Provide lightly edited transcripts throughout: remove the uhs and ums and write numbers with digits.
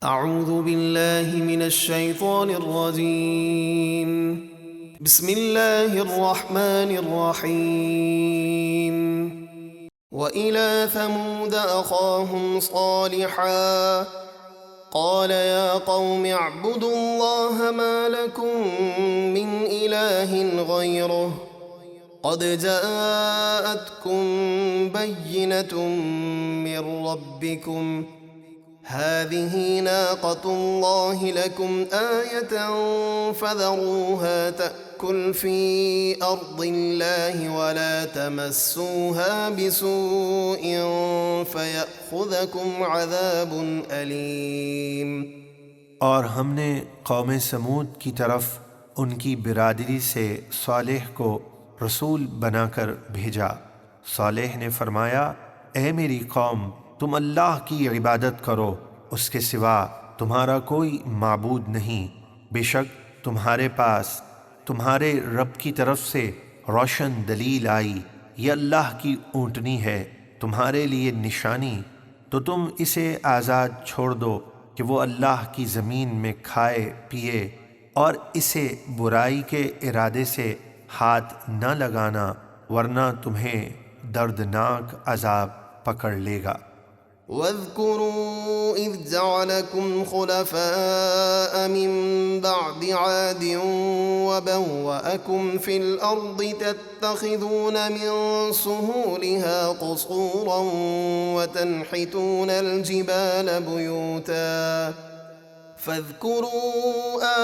اعوذ باللہ من الشیطان الرجیم بسم اللہ الرحمن الرحیم وَإِلَى ثَمُودَ أَخَاهُمْ صَالِحًا قَالَ يَا قَوْمِ اعْبُدُوا اللَّهَ مَا لَكُمْ مِنْ إِلَٰهٍ غَيْرُهُ قَدْ جَاءَتْكُمْ بَيِّنَةٌ مِّن رَّبِّكُمْ هذه ناقة الله لكم آية فذروها تأكل في أرض الله ولا تمسوها بسوء فيأخذكم عذاب أليم۔ اور ہم نے قوم سمود کی طرف ان کی برادری سے صالح کو رسول بنا کر بھیجا۔ صالح نے فرمایا، اے میری قوم، تم اللہ کی عبادت کرو، اس کے سوا تمہارا کوئی معبود نہیں۔ بے شک تمہارے پاس تمہارے رب کی طرف سے روشن دلیل آئی، یہ اللہ کی اونٹنی ہے تمہارے لیے نشانی، تو تم اسے آزاد چھوڑ دو کہ وہ اللہ کی زمین میں کھائے پیے، اور اسے برائی کے ارادے سے ہاتھ نہ لگانا، ورنہ تمہیں دردناک عذاب پکڑ لے گا۔ وَاذْكُرُوا إِذْ جَعَلَكُمْ خُلَفَاءَ مِن بَعْدِ عَادٍ وَبَوَّأَكُمْ فِي الْأَرْضِ تَتَّخِذُونَ مِن سُهُولِهَا قُصُورًا وَتَنْحِتُونَ الْجِبَالَ بُيُوتًا فَاذْكُرُوا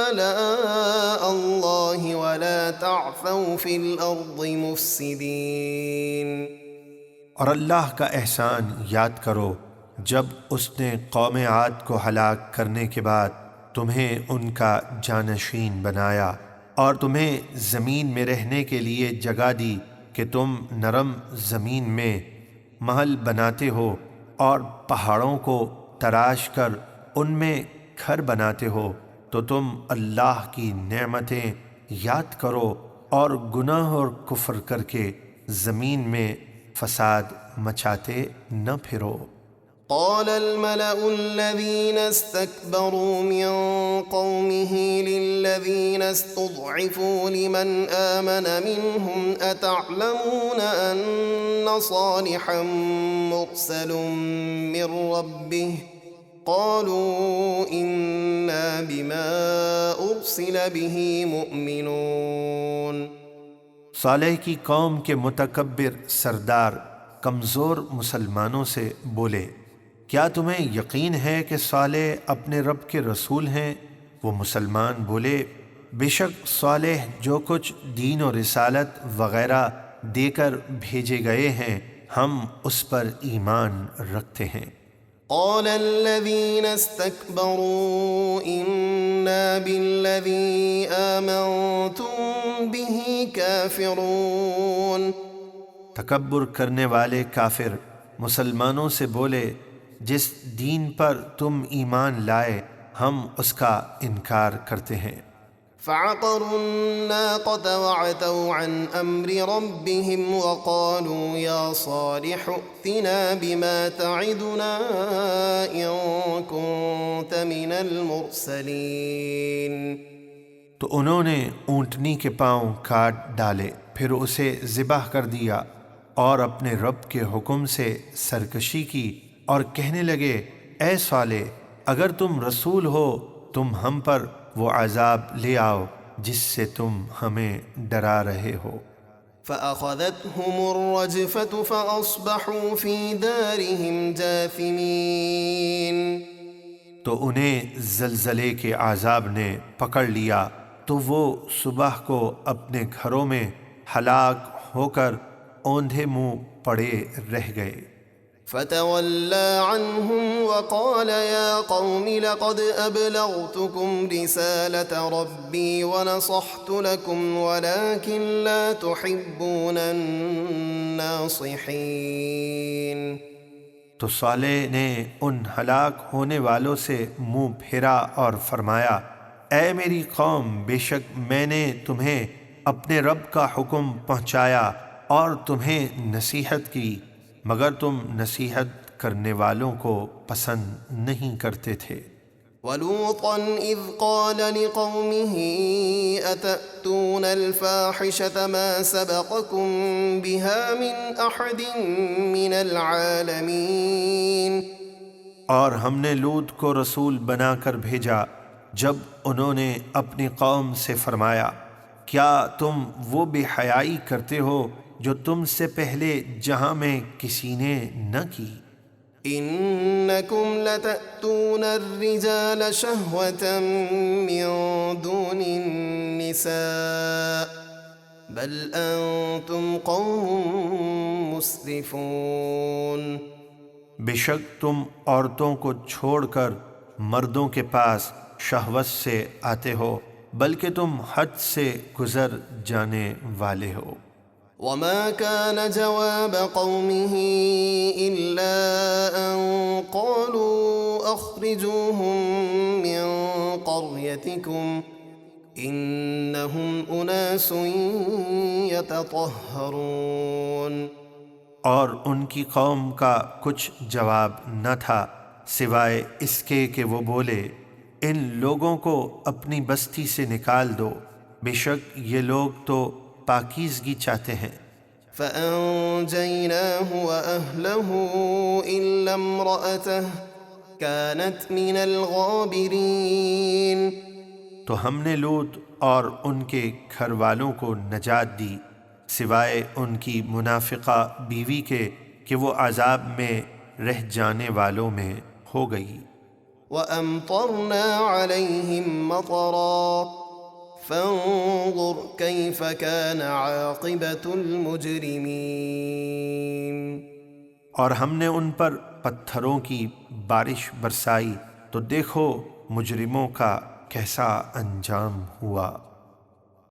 آلَاءَ اللَّهِ وَلَا تَعْثَوْا فِي الْأَرْضِ مُفْسِدِينَ۔ اور اللہ کا احسان یاد کرو جب اس نے قوم عاد کو ہلاک کرنے کے بعد تمہیں ان کا جانشین بنایا اور تمہیں زمین میں رہنے کے لیے جگہ دی کہ تم نرم زمین میں محل بناتے ہو اور پہاڑوں کو تراش کر ان میں گھر بناتے ہو، تو تم اللہ کی نعمتیں یاد کرو اور گناہ اور کفر کر کے زمین میں فساد مچاتے نہ پھرو۔ قال الملأ الذين استكبروا من قومه للذين استضعفوا لمن آمن منهم أتعلمون أن صالحا مرسل من ربه قالوا إنا بما أرسل به مؤمنون۔ صالح کی قوم کے متکبر سردار کمزور مسلمانوں سے بولے، کیا تمہیں یقین ہے کہ صالح اپنے رب کے رسول ہیں؟ وہ مسلمان بولے، بے شک صالح جو کچھ دین و رسالت وغیرہ دے کر بھیجے گئے ہیں ہم اس پر ایمان رکھتے ہیں۔ قال الذين استكبروا إنا بالذي آمنتم به كافرون۔ تکبر کرنے والے کافر مسلمانوں سے بولے، جس دین پر تم ایمان لائے ہم اس کا انکار کرتے ہیں۔ فعقروا الناقة وعتوا عن أمر ربهم وقالوا يا صالح ائتنا بما تعدنا إن كنت من المرسلين۔ تو انہوں نے اونٹنی کے پاؤں کاٹ ڈالے، پھر اسے ذبح کر دیا اور اپنے رب کے حکم سے سرکشی کی اور کہنے لگے، اے صالح اگر تم رسول ہو تم ہم پر وہ عذاب لے آؤ جس سے تم ہمیں ڈرا رہے ہو۔ فأخذتهم الرجفة فأصبحوا في دارهم جاثمين۔ تو انہیں زلزلے کے عذاب نے پکڑ لیا تو وہ صبح کو اپنے گھروں میں ہلاک ہو کر اوندھے منہ پڑے رہ گئے۔ فتولى عنهم وقال يا قوم لقد أبلغتكم رسالة ربي ونصحت لكم ولكن لا تحبون الناصحين۔ تو صالح نے ان ہلاک ہونے والوں سے منہ پھیرا اور فرمایا، اے میری قوم، بے شک میں نے تمہیں اپنے رب کا حکم پہنچایا اور تمہیں نصیحت کی، مگر تم نصیحت کرنے والوں کو پسند نہیں کرتے تھے۔ ولوطا إذ قال لقومه أتأتون الفاحشة ما سبقكم بها من أحد من العالمين۔ اور ہم نے لوط کو رسول بنا کر بھیجا جب انہوں نے اپنی قوم سے فرمایا کیا تم وہ بے حیائی کرتے ہو جو تم سے پہلے جہاں میں کسی نے نہ کی؟ إنكم لتأتون الرجال شهوة من دون النساء بل أنتم قوم مسرفون۔ بے شک تم عورتوں کو چھوڑ کر مردوں کے پاس شہوت سے آتے ہو بلکہ تم حد سے گزر جانے والے ہو۔ وما كان جواب قومه إلا أن قالوا أخرجوهم من قريتكم إنهم أناس يتطهرون۔ اور ان کی قوم کا کچھ جواب نہ تھا سوائے اس کے کہ وہ بولے ان لوگوں کو اپنی بستی سے نکال دو، بے شک یہ لوگ تو پاکیزگی چاہتے ہیں۔ فأنجيناه وأهله إلا امرأته كانت من الغابرين۔ تو ہم نے لوط اور ان کے گھر والوں کو نجات دی سوائے ان کی منافقہ بیوی کے کہ وہ عذاب میں رہ جانے والوں میں ہو گئی۔ وأمطرنا عليهم مطرا فانظر كيف كان عاقبة المجرمين۔ اور ہم نے ان پر پتھروں کی بارش برسائی تو دیکھو مجرموں کا کیسا انجام ہوا۔